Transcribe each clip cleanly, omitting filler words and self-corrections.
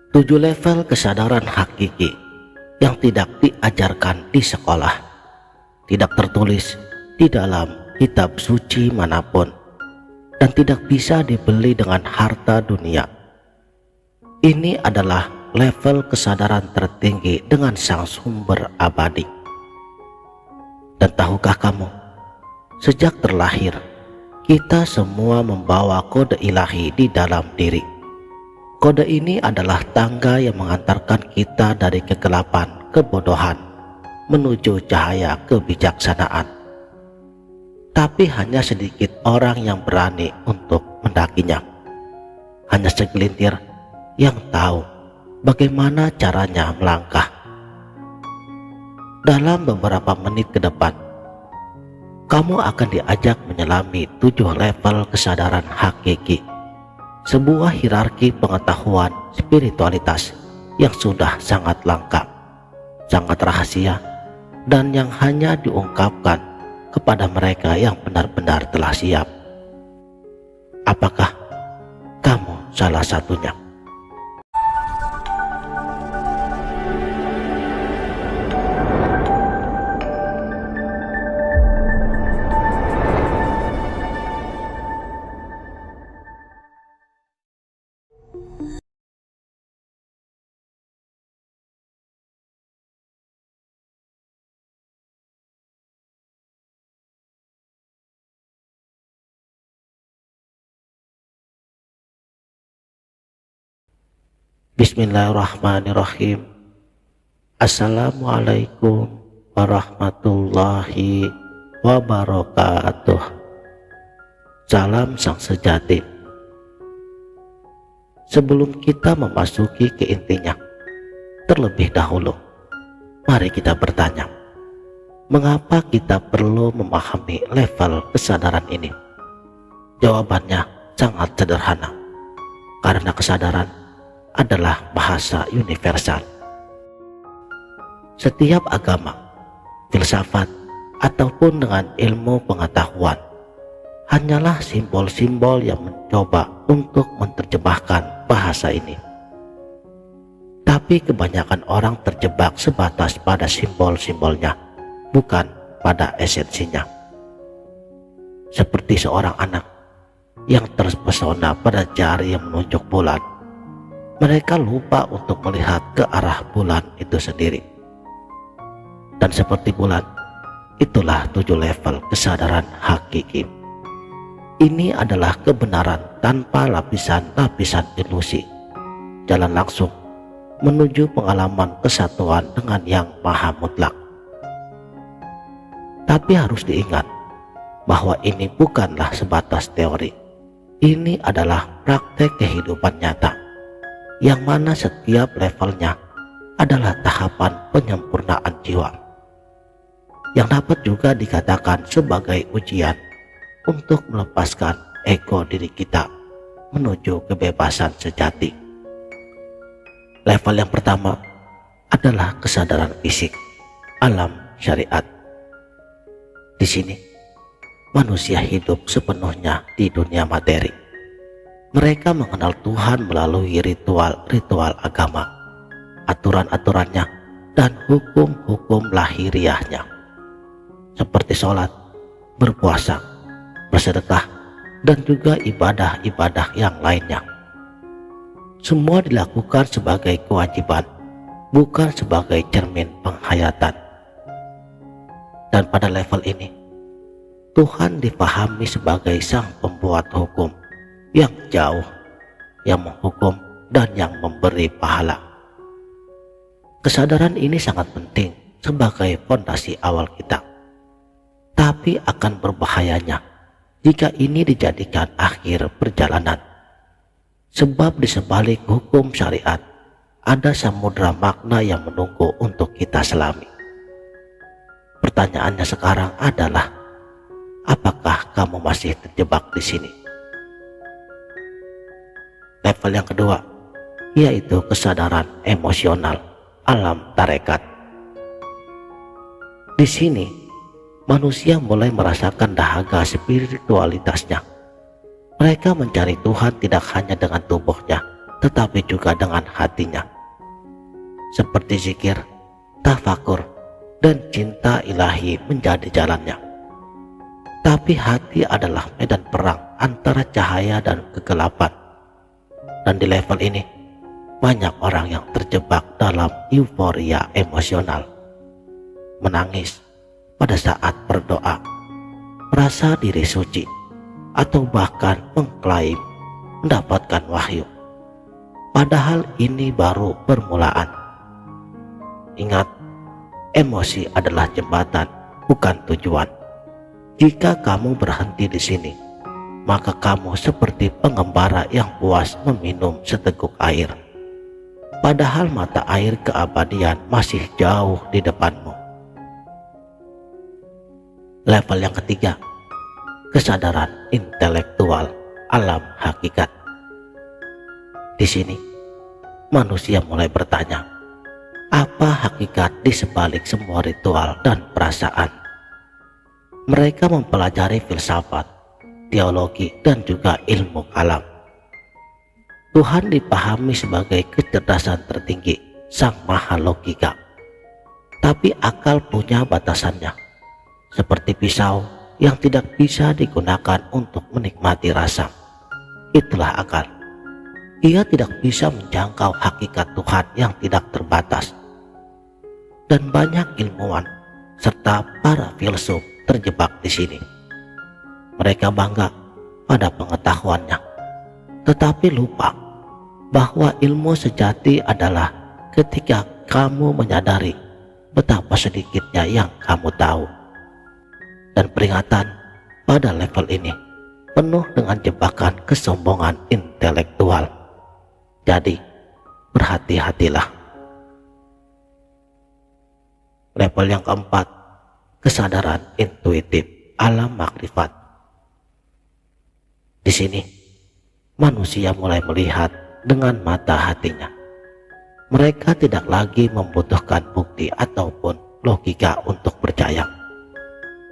7 level kesadaran hakiki yang tidak diajarkan di sekolah, tidak tertulis di dalam kitab suci manapun, dan tidak bisa dibeli dengan harta dunia. Ini adalah level kesadaran tertinggi dengan sang sumber abadi. Dan tahukah kamu, sejak terlahir, kita semua membawa kode ilahi di dalam diri. Kode ini adalah tangga yang mengantarkan kita dari kegelapan kebodohan menuju cahaya kebijaksanaan. Tapi hanya sedikit orang yang berani untuk mendakinya. Hanya segelintir yang tahu bagaimana caranya melangkah. Dalam beberapa menit ke depan, kamu akan diajak menyelami 7 level kesadaran hakiki, sebuah hierarki pengetahuan spiritualitas yang sudah sangat lengkap, sangat rahasia, dan yang hanya diungkapkan kepada mereka yang benar-benar telah siap. Apakah kamu salah satunya? Bismillahirrahmanirrahim. Assalamualaikum warahmatullahi wabarakatuh. Salam sang sejati. Sebelum kita memasuki ke intinya, terlebih dahulu, mari kita bertanya, mengapa kita perlu memahami level kesadaran ini? Jawabannya sangat sederhana, karena kesadaran adalah bahasa universal. Setiap agama, filsafat, ataupun dengan ilmu pengetahuan hanyalah simbol-simbol yang mencoba untuk menerjemahkan bahasa ini. Tapi kebanyakan orang terjebak sebatas pada simbol-simbolnya, bukan pada esensinya. Seperti seorang anak yang terpesona pada jari yang menunjuk bulan, mereka lupa untuk melihat ke arah bulan itu sendiri. Dan seperti bulan, itulah 7 level kesadaran hakiki. Ini adalah kebenaran tanpa lapisan-lapisan ilusi, jalan langsung menuju pengalaman kesatuan dengan yang maha mutlak. Tapi harus diingat bahwa ini bukanlah sebatas teori. Ini adalah praktek kehidupan nyata, yang mana setiap levelnya adalah tahapan penyempurnaan jiwa, yang dapat juga dikatakan sebagai ujian untuk melepaskan ego diri kita menuju kebebasan sejati. Level yang pertama adalah kesadaran fisik, alam syariat. Di sini, manusia hidup sepenuhnya di dunia materi. Mereka mengenal Tuhan melalui ritual-ritual agama, aturan-aturannya, dan hukum-hukum lahiriahnya, seperti sholat, berpuasa, bersedekah, dan juga ibadah-ibadah yang lainnya. Semua dilakukan sebagai kewajiban, bukan sebagai cermin penghayatan. Dan pada level ini, Tuhan dipahami sebagai sang pembuat hukum yang jauh, yang menghukum dan yang memberi pahala. Kesadaran ini sangat penting sebagai fondasi awal kita, tapi akan berbahayanya jika ini dijadikan akhir perjalanan, sebab di sebalik hukum syariat ada samudra makna yang menunggu untuk kita selami. Pertanyaannya sekarang adalah, apakah kamu masih terjebak di sini? Level yang kedua, yaitu kesadaran emosional, alam tarekat. Di sini, manusia mulai merasakan dahaga spiritualitasnya. Mereka mencari Tuhan tidak hanya dengan tubuhnya, tetapi juga dengan hatinya. Seperti zikir, tafakur, dan cinta ilahi menjadi jalannya. Tapi hati adalah medan perang antara cahaya dan kegelapan. Dan di level ini, banyak orang yang terjebak dalam euforia emosional. Menangis pada saat berdoa, merasa diri suci, atau bahkan mengklaim mendapatkan wahyu. Padahal ini baru permulaan. Ingat, emosi adalah jembatan, bukan tujuan. Jika kamu berhenti di sini, maka kamu seperti pengembara yang puas meminum seteguk air. Padahal mata air keabadian masih jauh di depanmu. Level yang ketiga, kesadaran intelektual alam hakikat. Di sini, manusia mulai bertanya, apa hakikat di sebalik semua ritual dan perasaan? Mereka mempelajari filsafat, teologi, dan juga ilmu kalam. Tuhan dipahami sebagai kecerdasan tertinggi, sang maha logika. Tapi akal punya batasannya, seperti pisau yang tidak bisa digunakan untuk menikmati rasa. Itulah akal. Ia tidak bisa menjangkau hakikat Tuhan yang tidak terbatas. Dan banyak ilmuwan serta para filsuf terjebak di sini. Mereka bangga pada pengetahuannya, tetapi lupa bahwa ilmu sejati adalah ketika kamu menyadari betapa sedikitnya yang kamu tahu. Dan peringatan pada level ini penuh dengan jebakan kesombongan intelektual. Jadi, berhati-hatilah. Level yang keempat, kesadaran intuitif alam makrifat. Di sini, manusia mulai melihat dengan mata hatinya. Mereka tidak lagi membutuhkan bukti ataupun logika untuk percaya.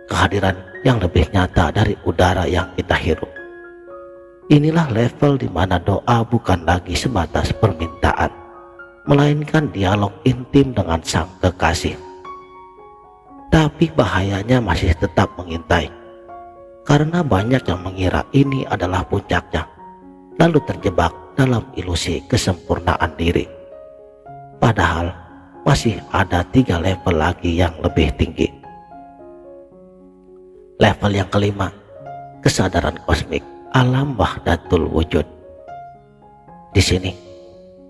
Kehadiran yang lebih nyata dari udara yang kita hirup. Inilah level di mana doa bukan lagi sebatas permintaan, melainkan dialog intim dengan sang kekasih. Tapi bahayanya masih tetap mengintai, karena banyak yang mengira ini adalah puncaknya, lalu terjebak dalam ilusi kesempurnaan diri. Padahal masih ada 3 level lagi yang lebih tinggi. Level yang kelima, kesadaran kosmik alam wahdatul wujud. Di sini,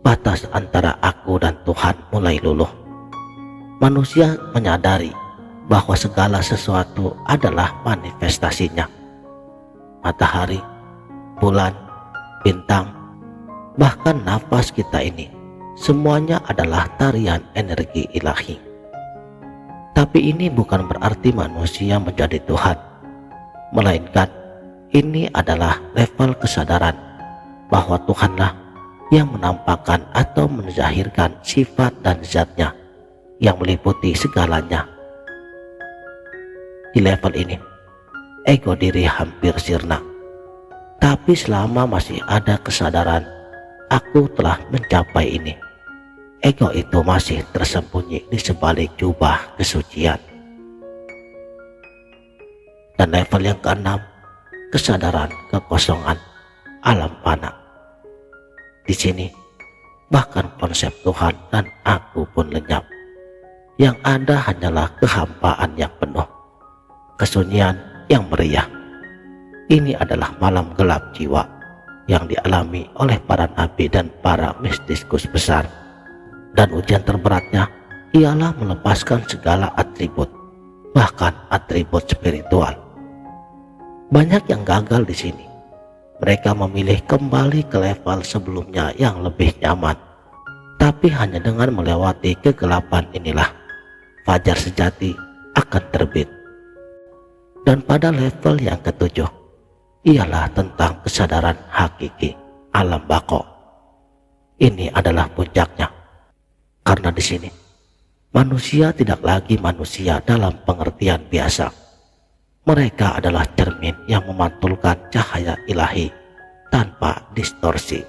batas antara aku dan Tuhan mulai luluh. Manusia menyadari bahwa segala sesuatu adalah manifestasinya. Matahari, bulan, bintang, bahkan nafas kita ini, semuanya adalah tarian energi ilahi. Tapi ini bukan berarti manusia menjadi Tuhan, melainkan ini adalah level kesadaran bahwa Tuhanlah yang menampakkan atau menzahirkan sifat dan zatnya yang meliputi segalanya. Di level ini, ego diri hampir sirna. Tapi selama masih ada kesadaran, aku telah mencapai ini, ego itu masih tersembunyi di sebalik jubah kesucian. Dan level yang keenam, kesadaran kekosongan alam fana. Di sini, bahkan konsep Tuhan dan aku pun lenyap. Yang ada hanyalah kehampaan yang penuh, kesunyian yang meriah. Ini adalah malam gelap jiwa yang dialami oleh para nabi dan para mistiskus besar. Dan ujian terberatnya ialah melepaskan segala atribut, bahkan atribut spiritual. Banyak yang gagal di sini. Mereka memilih kembali ke level sebelumnya yang lebih nyaman. Tapi hanya dengan melewati kegelapan inilah fajar sejati akan terbit. Dan pada level yang ketujuh, ialah tentang kesadaran hakiki alam bako. Ini adalah puncaknya. Karena di sini, manusia tidak lagi manusia dalam pengertian biasa. Mereka adalah cermin yang memantulkan cahaya ilahi tanpa distorsi.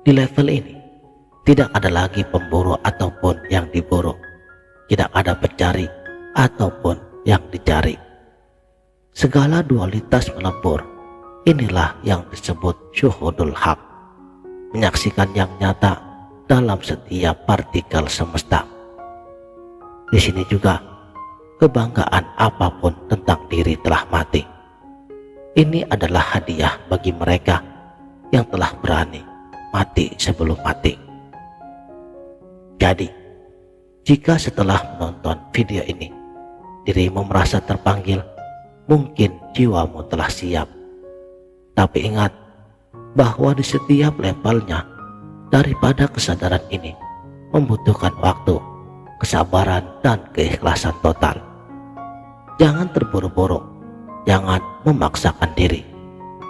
Di level ini, tidak ada lagi pemburu ataupun yang diburu. Tidak ada pencari ataupun yang dicari. Segala dualitas melebur. Inilah yang disebut syuhudul haq. Menyaksikan yang nyata dalam setiap partikel semesta. Di sini juga, kebanggaan apapun tentang diri telah mati. Ini adalah hadiah bagi mereka yang telah berani mati sebelum mati. Jadi, jika setelah menonton video ini, dirimu merasa terpanggil, mungkin jiwamu telah siap. Tapi ingat, bahwa di setiap levelnya, daripada kesadaran ini, membutuhkan waktu, kesabaran, dan keikhlasan total. Jangan terburu-buru, jangan memaksakan diri.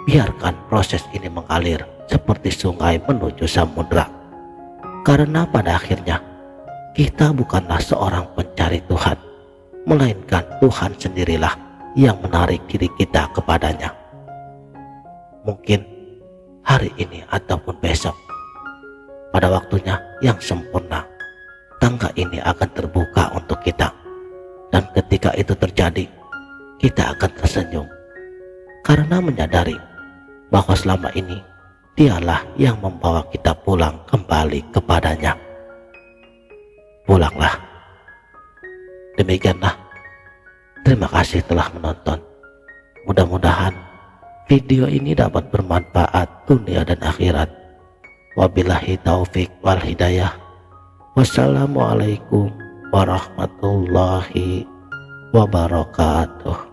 Biarkan proses ini mengalir seperti sungai menuju samudra. Karena pada akhirnya, kita bukanlah seorang pencari Tuhan, melainkan Tuhan sendirilah yang menarik diri kita kepadanya. Mungkin hari ini ataupun besok, pada waktunya yang sempurna, tangga ini akan terbuka untuk kita. Dan ketika itu terjadi, kita akan tersenyum karena menyadari bahwa selama ini Dialah yang membawa kita pulang kembali kepadanya. Pulanglah. Demikianlah. Terima kasih telah menonton. Mudah-mudahan video ini dapat bermanfaat dunia dan akhirat. Wabillahi taufik wal hidayah. Wassalamualaikum warahmatullahi wabarakatuh.